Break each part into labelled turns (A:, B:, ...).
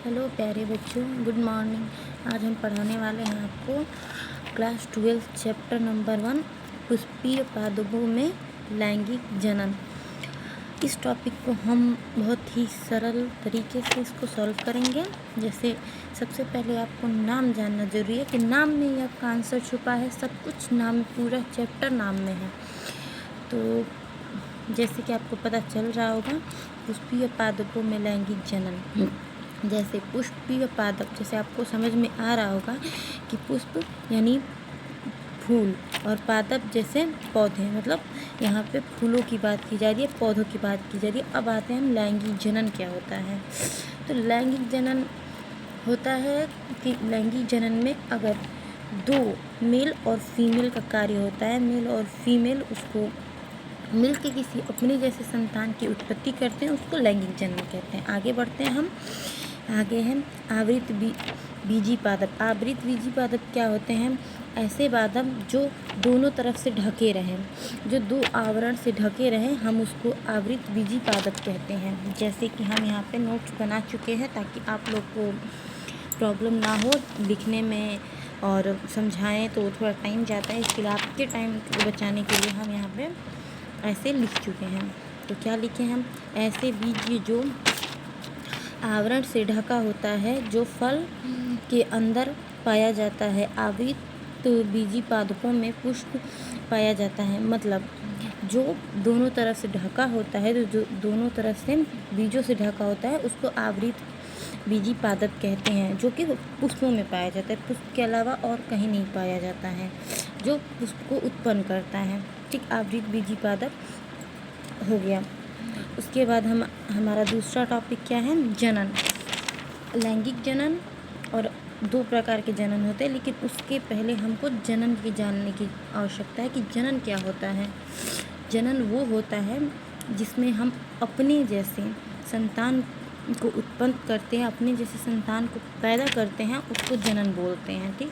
A: Hello प्यारे बच्चों, good morning. आज हम पढ़ाने वाले हैं आपको क्लास 12 चैप्टर नंबर 1 पुष्पीय पादपों में लैंगिक जनन। इस टॉपिक को हम बहुत ही सरल तरीके से इसको सॉल्व करेंगे। जैसे सबसे पहले आपको नाम जानना ज़रूरी है कि नाम में ही आपका आंसर छुपा है। सब कुछ नाम, पूरा चैप्टर नाम में है। तो जैसे कि आपको पता चल रहा होगा, पुष्पीय पादपों में लैंगिक जनन। जैसे पुष्पीय पादप, जैसे आपको समझ में आ रहा होगा कि पुष्प यानी फूल और पादप जैसे पौधे, मतलब यहाँ पे फूलों की बात की जा रही है, पौधों की बात की जा रही है। अब आते हैं हम लैंगिक जनन क्या होता है। तो लैंगिक जनन होता है कि लैंगिक जनन में अगर दो मेल और फीमेल का कार्य होता है, मेल और फीमेल उसको मिल के किसी अपने जैसे संतान की उत्पत्ति करते हैं, उसको लैंगिक जनन कहते हैं। आगे बढ़ते हैं हम। आगे हैं आवृत बीजी पादप। आवृत बीजी पादप क्या होते हैं? ऐसे पादप जो दोनों तरफ से ढके रहें, जो दो आवरण से ढके रहें, हम उसको आवृत बीजी पादप कहते हैं। जैसे कि हम यहाँ पे नोट्स बना चुके हैं ताकि आप लोग को प्रॉब्लम ना हो लिखने में और समझाएं तो थोड़ा टाइम जाता है, इसके लिए आपके टाइम को बचाने के लिए हम यहाँ पे ऐसे लिख चुके हैं। तो क्या लिखे हम? ऐसे बीज जो आवरण से ढका होता है, जो फल के अंदर पाया जाता है। आवृत बीजी पादपों में पुष्प पाया जाता है, मतलब जो दोनों तरफ से ढका होता है, जो दोनों तरफ से बीजों से ढका होता है, उसको आवृत बीजी पादप कहते हैं, जो कि पुष्पों में पाया जाता है। पुष्प के अलावा और कहीं नहीं पाया जाता है, जो पुष्प को उत्पन्न करता है। ठीक, आवृत बीजी पादप हो गया। उसके बाद हमारा दूसरा टॉपिक क्या है? जनन। लैंगिक जनन और दो प्रकार के जनन होते हैं, लेकिन उसके पहले हमको जनन की जानने की आवश्यकता है कि जनन क्या होता है। जनन वो होता है जिसमें हम अपने जैसे संतान को उत्पन्न करते हैं, अपने जैसे संतान को पैदा करते हैं, उसको जनन बोलते हैं। ठीक,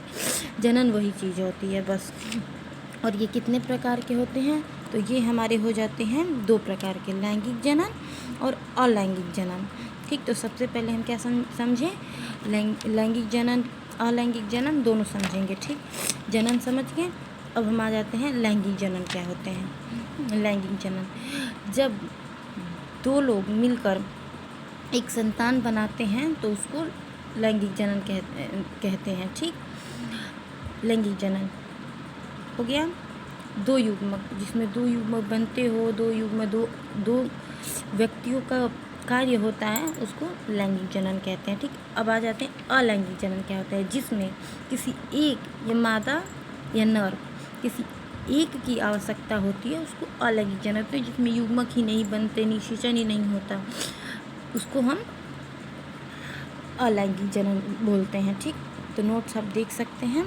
A: जनन वही चीज़ होती है बस। और ये कितने प्रकार के होते हैं? तो ये हमारे हो जाते हैं दो प्रकार के, लैंगिक जनन और अलैंगिक जनन। ठीक, तो सबसे पहले हम क्या समझें? लैंगिक जनन, अलैंगिक जनन दोनों समझेंगे। ठीक, जनन समझ गए। अब हम आ जाते हैं लैंगिक जनन क्या होते हैं। लैंगिक जनन जब दो लोग मिलकर एक संतान बनाते हैं तो उसको लैंगिक जनन कहते हैं। ठीक, लैंगिक जनन हो गया। दो युग्मक, जिसमें दो युग्मक बनते हो, दो युग्म दो व्यक्तियों का कार्य होता है, उसको लैंगिक जनन कहते हैं। ठीक, अब आ जाते हैं अलैंगिक जनन क्या होता है, जिसमें किसी एक या मादा या नर किसी एक की आवश्यकता होती है, उसको अलैंगिक जनन कहते हैं। जिसमें युग्मक ही नहीं बनते, निषेचन ही नहीं होता, उसको हम अलैंगिक जनन बोलते हैं। ठीक, तो नोट्स आप देख सकते हैं।